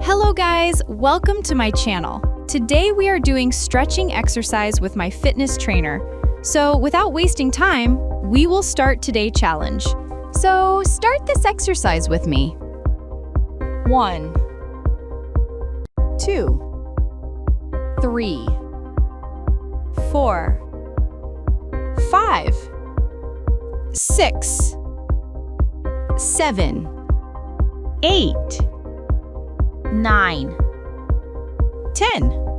Hello guys, welcome to my channel. Today we are doing stretching exercise with my fitness trainer. So without wasting time, we will start today's challenge. So start this exercise with me. 1, 2, 3, 4, 5, 6, 7, 8, 9, 10.